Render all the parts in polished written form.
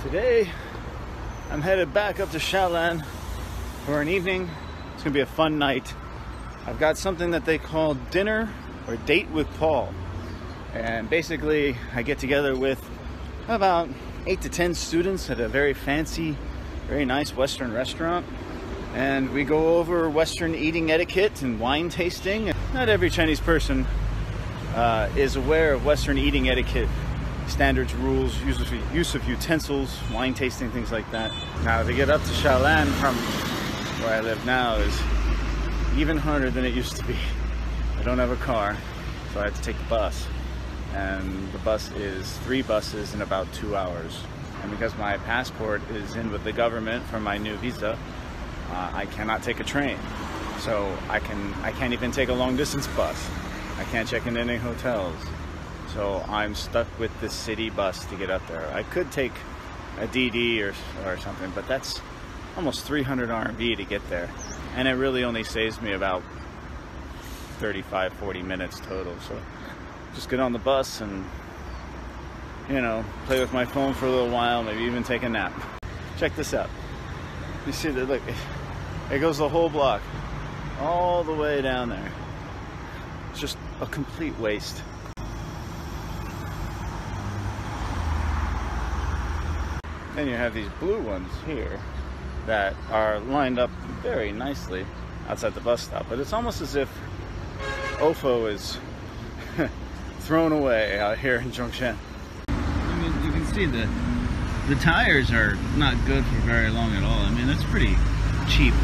Today, I'm headed back up to Xiaolan for an evening. It's gonna be a fun night. I've got something that they call dinner or date with Paul. And basically, I get together with about 8 to 10 students at a very fancy, very nice Western restaurant. And we go over Western eating etiquette and wine tasting. Not every Chinese person is aware of Western eating etiquette, standards, rules, use of utensils, wine tasting, things like that. Now to get up to Xiaolan from where I live now is even harder than it used to be. I don't have a car, so I had to take the bus. And the bus is 3 buses in about 2 hours. And because my passport is in with the government for my new visa, I cannot take a train. So I can't even take a long distance bus. I can't check in any hotels. So I'm stuck with the city bus to get up there. I could take a DD or something, but that's almost 300 RMB to get there. And it really only saves me about 35-40 minutes total. So just get on the bus and, you know, play with my phone for a little while, maybe even take a nap. Check this out. You see that, look, it goes the whole block, all the way down there. It's just a complete waste. Then you have these blue ones here that are lined up very nicely outside the bus stop, but it's almost as if OFO is thrown away out here in Zhongshan. I mean, you can see that the tires are not good for very long at all. I mean, that's pretty cheap.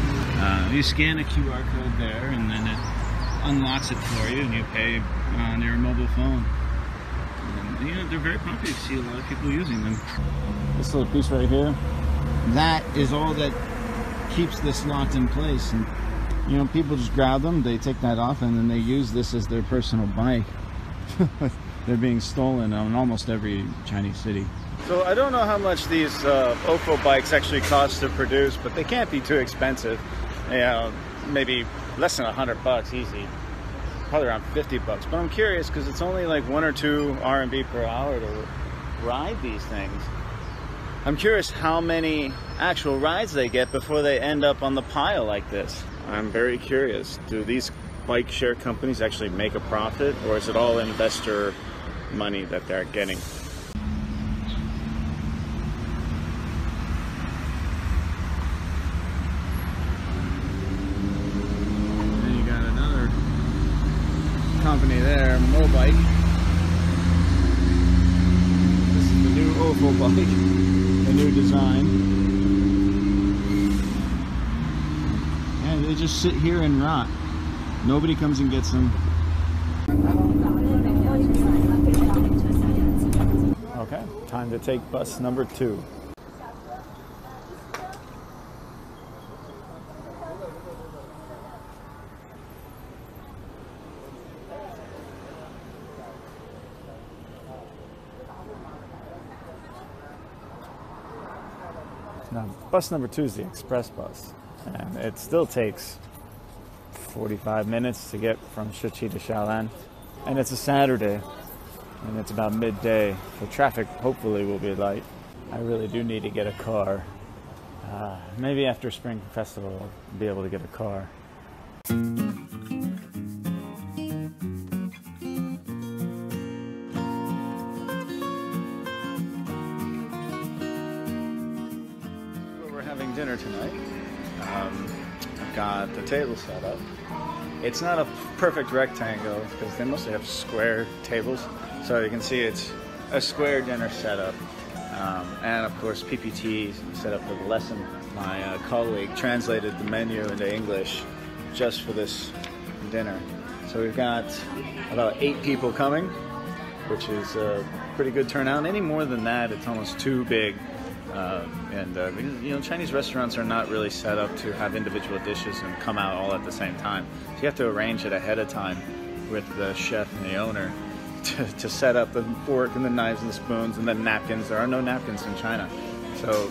You scan a QR code there and then it unlocks it for you and you pay on your mobile phone. And, you know, they're very popular. You see a lot of people using them. This little piece right here, that is all that keeps this locked in place. And, you know, people just grab them, they take that off, and then they use this as their personal bike. They're being stolen in almost every Chinese city. So I don't know how much these OFO bikes actually cost to produce, but they can't be too expensive. You know, maybe less than $100 easy. Probably around 50 bucks. But I'm curious because it's only like 1 or 2 RMB per hour to ride these things. I'm curious how many actual rides they get before they end up on the pile like this. I'm very curious. Do these bike share companies actually make a profit, or is it all investor money that they're getting? And you got another company there, Mobike. This is the new OFO bike. The new design, and they just sit here and rot. Nobody comes and gets them. Okay, time to take bus number 2. Now, bus number 2 is the express bus, and it still takes 45 minutes to get from Shichi to Xiaolan, and it's a Saturday, and it's about midday, so traffic hopefully will be light. I really do need to get a car. Maybe after Spring Festival I'll be able to get a car. Dinner tonight. I've got the table set up. It's not a perfect rectangle because they mostly have square tables, so you can see it's a square dinner setup. And of course PPT set up for the lesson. My colleague translated the menu into English just for this dinner. So we've got about 8 people coming, which is a pretty good turnout. Any more than that, it's almost too big. Because, you know, Chinese restaurants are not really set up to have individual dishes and come out all at the same time. So you have to arrange it ahead of time with the chef and the owner to set up the fork and the knives and the spoons and the napkins. There are no napkins in China. So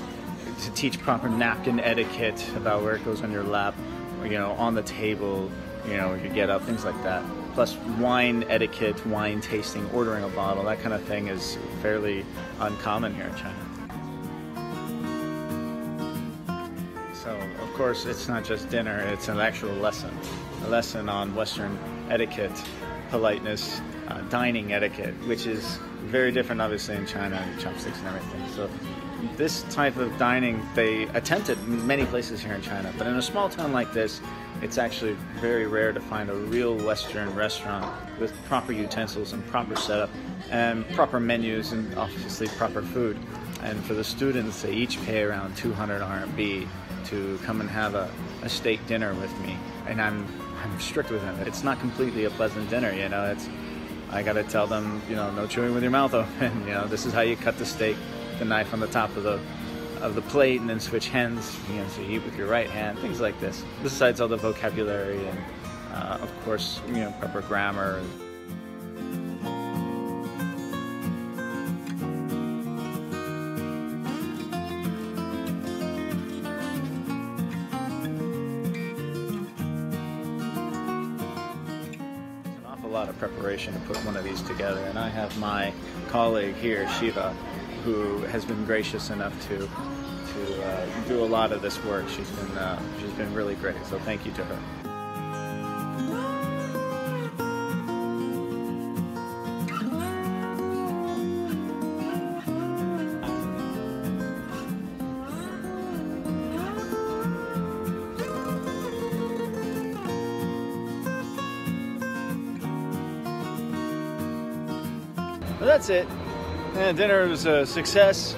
to teach proper napkin etiquette about where it goes on your lap, you know, on the table, you know, you get up, things like that. Plus wine etiquette, wine tasting, ordering a bottle, that kind of thing is fairly uncommon here in China. So, of course, it's not just dinner, it's an actual lesson. A lesson on Western etiquette, politeness, dining etiquette, which is very different, obviously, in China, chopsticks and everything. So, this type of dining, they attempt it in many places here in China, but in a small town like this, it's actually very rare to find a real Western restaurant with proper utensils and proper setup and proper menus and obviously proper food. And for the students, they each pay around 200 RMB to come and have a steak dinner with me. And I'm strict with them. It's not completely a pleasant dinner, you know. I gotta tell them, you know, no chewing with your mouth open. You know, this is how you cut the steak, the knife on the top of the plate, and then switch hands. You know, so you eat with your right hand, things like this. Besides all the vocabulary and, of course, you know, proper grammar. A lot of preparation to put one of these together, and I have my colleague here, Shiva, who has been gracious enough to do a lot of this work. She's been really great, so thank you to her. Well, that's it. Dinner was a success.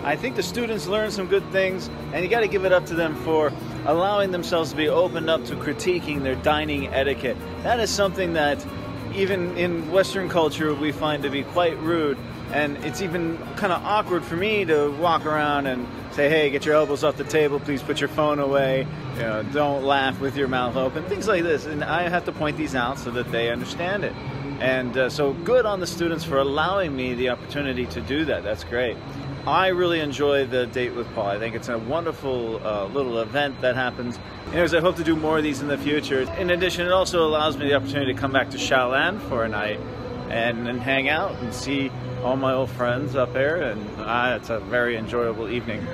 I think the students learned some good things, and you got to give it up to them for allowing themselves to be opened up to critiquing their dining etiquette. That is something that even in Western culture we find to be quite rude, and it's even kind of awkward for me to walk around and say, hey, get your elbows off the table, please put your phone away, you know, don't laugh with your mouth open, things like this. And I have to point these out so that they understand it. And so good on the students for allowing me the opportunity to do that. That's great. I really enjoy the date with Paul. I think it's a wonderful little event that happens. Anyways, I hope to do more of these in the future. In addition, it also allows me the opportunity to come back to Xiaolan for a night and hang out and see all my old friends up there. And it's a very enjoyable evening.